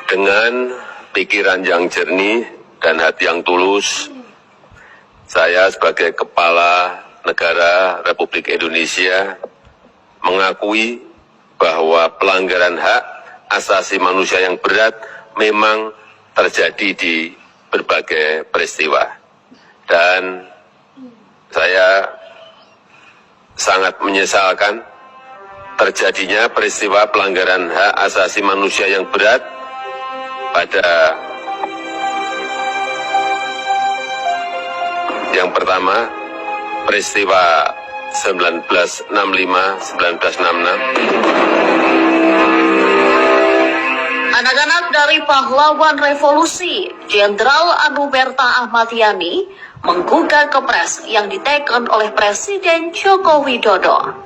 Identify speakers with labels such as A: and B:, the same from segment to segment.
A: Dengan pikiran yang jernih dan hati yang tulus, saya sebagai Kepala Negara Republik Indonesia mengakui bahwa pelanggaran hak asasi manusia yang berat memang terjadi di berbagai peristiwa. Dan saya sangat menyesalkan terjadinya peristiwa pelanggaran hak asasi manusia yang berat pada yang pertama, peristiwa 1965-1966.
B: Anak-anak dari pahlawan revolusi, Jenderal Anumerta Ahmad Yani, menggugat Kepres yang diteken oleh Presiden Joko Widodo.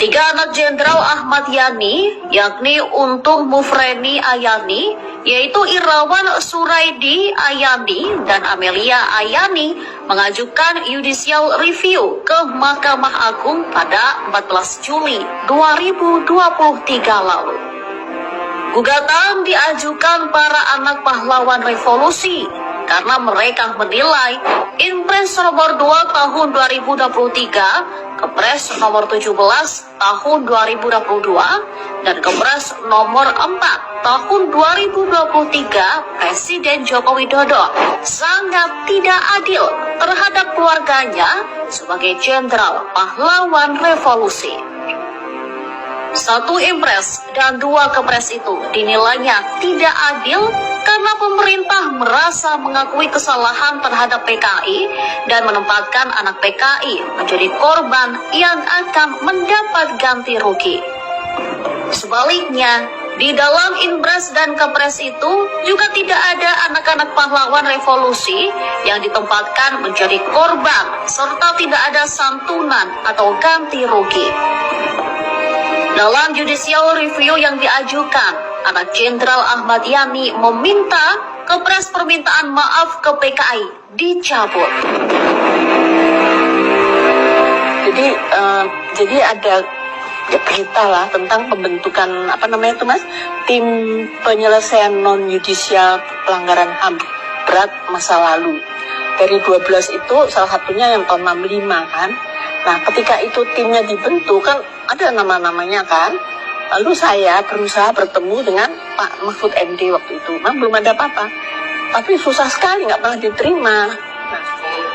B: 3 anak Jenderal Ahmad Yani, yakni Untung Mufreni Ayani, yaitu Irawan Suraidi Ayani dan Amelia Ayani, mengajukan judicial review ke Mahkamah Agung pada 14 Juli 2023 lalu. Gugatan diajukan para anak pahlawan revolusi karena mereka menilai Inpres nomor 2 tahun 2023, Kepres nomor 17 tahun 2022, dan Kepres nomor 4 tahun 2023 Presiden Joko Widodo sangat tidak adil terhadap keluarganya sebagai jenderal pahlawan revolusi. 1 Impres dan 2 Kepres itu dinilainya tidak adil karena pemerintah merasa mengakui kesalahan terhadap PKI dan menempatkan anak PKI menjadi korban yang akan mendapat ganti rugi. Sebaliknya, di dalam Impres dan Kepres itu juga tidak ada anak-anak pahlawan revolusi yang ditempatkan menjadi korban serta tidak ada santunan atau ganti rugi. Dalam judicial review yang diajukan, anak Jenderal Ahmad Yani meminta Kepres permintaan maaf ke PKI dicabut.
C: Jadi ada berita lah tentang pembentukan tim penyelesaian non yudisial pelanggaran HAM berat masa lalu. Dari 12 itu salah satunya yang tahun 65 kan. Nah, ketika itu timnya dibentuk kan ada nama-namanya kan. Lalu saya berusaha bertemu dengan Pak Mahfud MD waktu itu. Nah, belum ada apa-apa. Tapi susah sekali, nggak pernah diterima. Nah,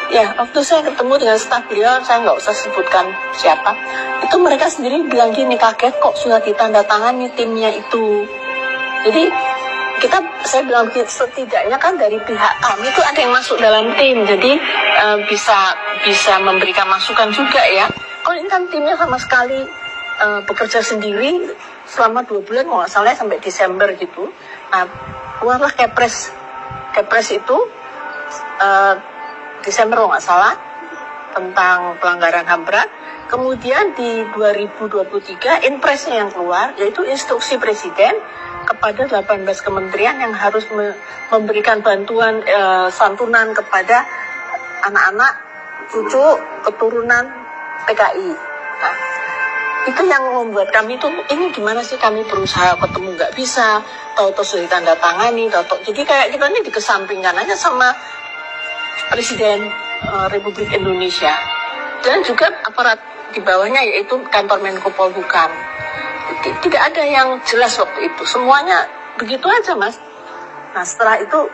C: ya, waktu saya ketemu dengan staf beliau, saya nggak usah sebutkan siapa. Itu mereka sendiri bilang gini, kaget kok sudah ditandatangani timnya itu. Jadi, saya bilang setidaknya kan dari pihak kami itu ada yang masuk dalam tim. Jadi, bisa memberikan masukan juga ya. Kalau ini kan timnya sama sekali bekerja sendiri selama 2 bulan, kalau nggak salah sampai Desember gitu. Nah, keluarlah Kepres itu Desember kalau nggak salah tentang pelanggaran HAM berat. Kemudian di 2023 Inpresnya yang keluar, yaitu instruksi Presiden kepada 18 kementerian yang harus memberikan bantuan santunan kepada anak-anak, cucu, keturunan PKI. Nah, itu yang membuat kami itu, ini gimana sih, kami berusaha ketemu nggak bisa, tahu-tahu sudah ditandatangani, jadi kayak kita ini dikesampingkan aja sama Presiden Republik Indonesia dan juga aparat di bawahnya, yaitu kantor Menko Polhukam. Tidak ada yang jelas waktu itu, semuanya begitu aja Mas. Nah, setelah itu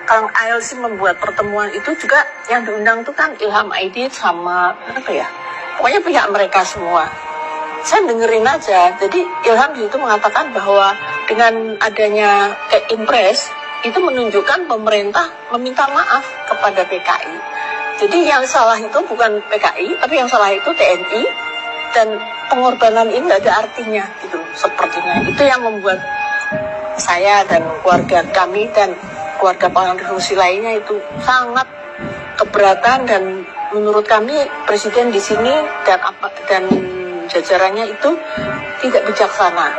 C: Kang ALC membuat pertemuan itu juga, yang diundang itu kan Ilham Aidit sama pokoknya pihak mereka semua. Saya dengerin aja. Jadi Ilham itu mengatakan bahwa dengan adanya Impres itu menunjukkan pemerintah meminta maaf kepada PKI. Jadi yang salah itu bukan PKI, tapi yang salah itu TNI, dan pengorbanan ini tidak ada artinya gitu sepertinya. Itu yang membuat saya dan keluarga kami dan keluarga pahlawan revolusi lainnya itu sangat keberatan, dan menurut kami Presiden di sini dan jajarannya itu tidak bijaksana,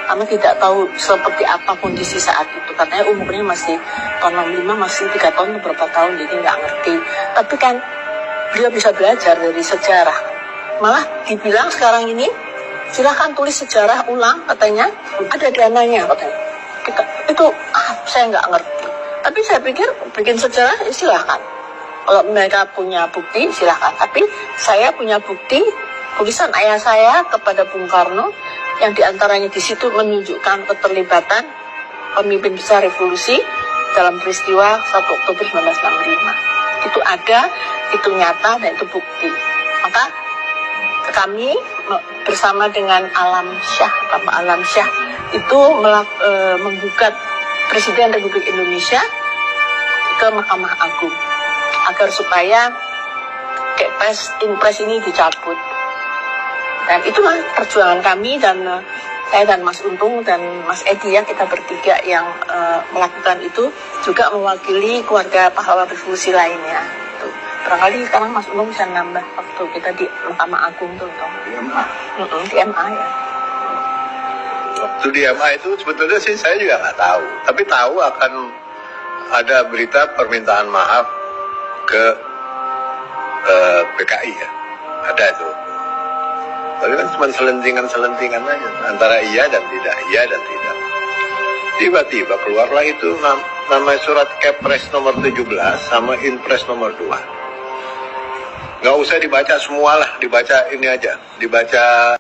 C: karena tidak tahu seperti apa kondisi saat itu. Katanya umurnya masih tahun 65, masih 3 tahun beberapa tahun, jadi nggak ngerti. Tapi kan beliau bisa belajar dari sejarah. Malah dibilang sekarang ini silahkan tulis sejarah ulang, katanya ada dananya katanya. Itu saya nggak ngerti. Tapi saya pikir bikin sejarah ya silahkan. Kalau mereka punya bukti silahkan. Tapi saya punya bukti tulisan ayah saya kepada Bung Karno yang diantaranya di situ menunjukkan keterlibatan pemimpin besar revolusi dalam peristiwa 1 Oktober 1965. Itu ada, itu nyata, dan itu bukti. Maka kami bersama dengan Alam Syah, Bapak Alam Syah, itu menggugat Presiden Republik Indonesia ke Mahkamah Agung agar supaya Inpres ini dicabut. Dan itulah perjuangan kami, dan saya dan Mas Untung dan Mas Edi ya, kita bertiga yang melakukan itu, juga mewakili keluarga pahlawan revolusi lainnya. Tuh. Barangkali sekarang Mas Untung bisa nambah waktu kita di Mahkamah Agung tuh.
D: Di MA.
C: Di MA ya.
D: Waktu di MA itu sebetulnya sih saya juga nggak tahu. Tapi tahu akan ada berita permintaan maaf ke PKI ya. Ada itu. Tapi kan cuma selentingan aja. Antara iya dan tidak, iya dan tidak. Tiba-tiba keluarlah itu nama surat Kepres nomor 17 sama Inpres nomor 2. Nggak usah dibaca semua lah, dibaca ini aja. Dibaca